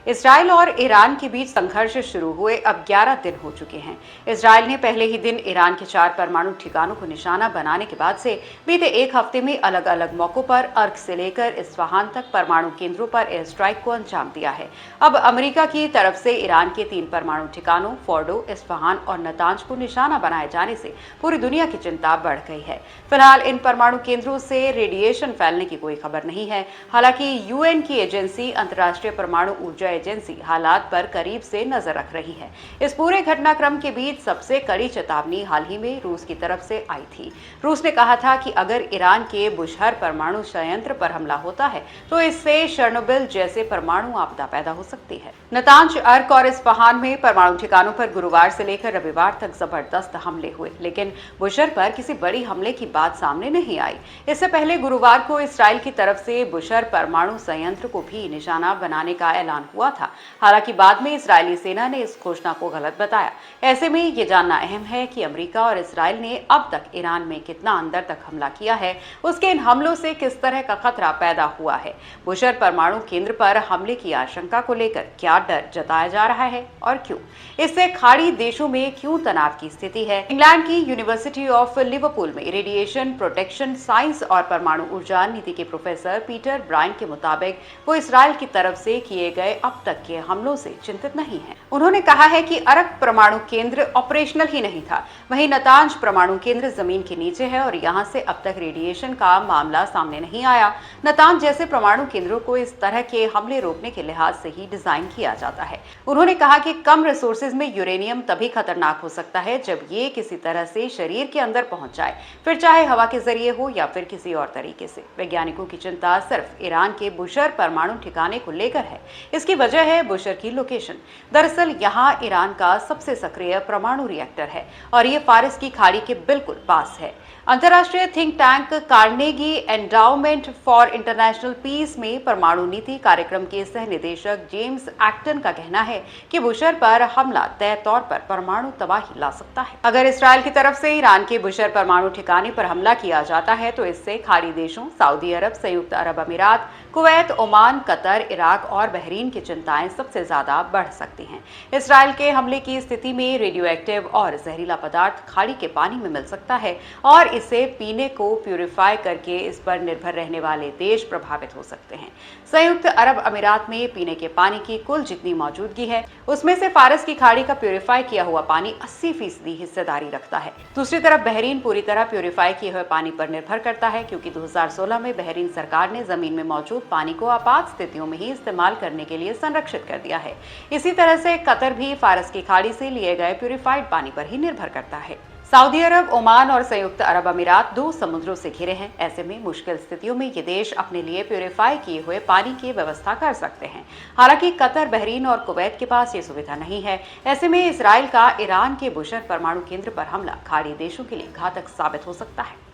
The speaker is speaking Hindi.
इजरायल और ईरान के बीच संघर्ष शुरू हुए अब 11 दिन हो चुके हैं। इजरायल ने पहले ही दिन ईरान के 4 परमाणु ठिकानों को निशाना बनाने के बाद से बीते एक हफ्ते में अलग अलग मौकों पर अर्क से लेकर इस्फहान तक परमाणु केंद्रों पर एयर स्ट्राइक को अंजाम दिया है। अब अमेरिका की तरफ से ईरान के 3 परमाणु ठिकानों फॉर्डो, इस्फहान और नतांज को निशाना बनाए जाने से पूरी दुनिया की चिंता बढ़ गई है। फिलहाल इन परमाणु केंद्रों से रेडिएशन फैलने की कोई खबर नहीं है। हालांकि यूएन की एजेंसी अंतर्राष्ट्रीय परमाणु ऊर्जा एजेंसी हालात पर करीब से नजर रख रही है। इस पूरे घटनाक्रम के बीच सबसे कड़ी चेतावनी हाल ही में रूस की तरफ से आई थी। रूस ने कहा था कि अगर ईरान के बुशहर परमाणु संयंत्र पर हमला होता है तो इससे चेर्नोबिल जैसे परमाणु आपदा पैदा हो सकती है। नतांज, अर्क और इस्फहान में परमाणु ठिकानों पर गुरुवार से लेकर रविवार तक जबरदस्त हमले हुए, लेकिन बुशहर पर किसी बड़ी हमले की बात सामने नहीं आई। इससे पहले गुरुवार को इसराइल की तरफ से बुशहर परमाणु संयंत्र को भी निशाना बनाने का ऐलान हुआ था। हालांकि बाद में इजरायली सेना ने इस घोषणा को गलत बताया। ऐसे में ये जानना अहम है कि अमेरिका और इजरायल ने अब तक ईरान में कितना अंदर तक हमला किया है, उसके इन हमलों से किस तरह का खतरा पैदा हुआ है, बुशहर परमाणु केंद्र पर हमले की आशंका को लेकर क्या डर जताया जा रहा है और क्यों, इससे खाड़ी देशों में क्यों तनाव की स्थिति है। इंग्लैंड की यूनिवर्सिटी ऑफ लिवरपूल में रेडिएशन प्रोटेक्शन साइंस और परमाणु ऊर्जा नीति के प्रोफेसर पीटर ब्रायन के मुताबिक वो इसराइल की तरफ से किए गए अब तक के हमलों से चिंतित नहीं है। उन्होंने कहा है कि अर्क परमाणु केंद्र ऑपरेशनल ही नहीं था, वहीं नतांज परमाणु केंद्र जमीन के नीचे है और यहां से अब तक रेडिएशन का मामला सामने नहीं आया। नतांज जैसे परमाणु केंद्रों को इस तरह के हमले रोकने के लिहाज से ही डिजाइन किया जाता है। उन्होंने कहा कि कम रिसोर्सेज में यूरेनियम तभी खतरनाक हो सकता है जब ये किसी तरह से शरीर के अंदर पहुंच जाए, फिर चाहे हवा के जरिए हो या फिर किसी और तरीके से। वैज्ञानिकों की चिंता सिर्फ ईरान के बुशहर परमाणु ठिकाने को लेकर है। इसकी वजह है बुशहर की लोकेशन। दरअसल यहाँ ईरान का सबसे सक्रिय परमाणु रिएक्टर है और ये फारिस की खाड़ी के बिल्कुल पास है। अंतर्राष्ट्रीय think tank Carnegie Endowment for International Peace में परमाणु नीति कार्यक्रम के सह निदेशक जेम्स एक्टन का कहना है कि बुशहर पर हमला तय तौर पर परमाणु तबाही ला सकता है। अगर इसराइल की तरफ से ईरान के बुशहर परमाणु ठिकाने पर हमला किया जाता है तो इससे खाड़ी देशों सऊदी अरब, संयुक्त अरब अमीरात, कुवैत, ओमान, कतर, इराक और बहरीन की चिंताएं सबसे ज्यादा बढ़ सकती हैं। इसराइल के हमले की स्थिति में रेडियो एक्टिव और जहरीला पदार्थ खाड़ी के पानी में मिल सकता है और इसे पीने को प्यूरिफाई करके इस पर निर्भर रहने वाले देश प्रभावित हो सकते हैं। संयुक्त अरब अमीरात में पीने के पानी की कुल जितनी मौजूदगी है उसमें से फारस की खाड़ी का प्यूरिफाई किया हुआ पानी 80% हिस्सेदारी रखता है। दूसरी तरफ बहरीन पूरी तरह प्यूरिफाई किए हुए पानी पर निर्भर करता है, क्योंकि 2016 में बहरीन सरकार ने जमीन में मौजूद पानी को आपात स्थितियों में ही इस्तेमाल करने के लिए संरक्षित कर दिया है। इसी तरह से कतर भी फारस की खाड़ी से लिए गए प्यूरिफाइड पानी पर ही निर्भर करता है। सऊदी अरब, ओमान और संयुक्त अरब अमीरात 2 समुद्रों से घिरे हैं। ऐसे में मुश्किल स्थितियों में ये देश अपने लिए प्यूरिफाई किए हुए पानी की व्यवस्था कर सकते हैं। हालांकि कतर, बहरीन और कुवैत के पास ये सुविधा नहीं है। ऐसे में इसराइल का ईरान के बुशहर परमाणु केंद्र पर हमला खाड़ी देशों के लिए घातक साबित हो सकता है।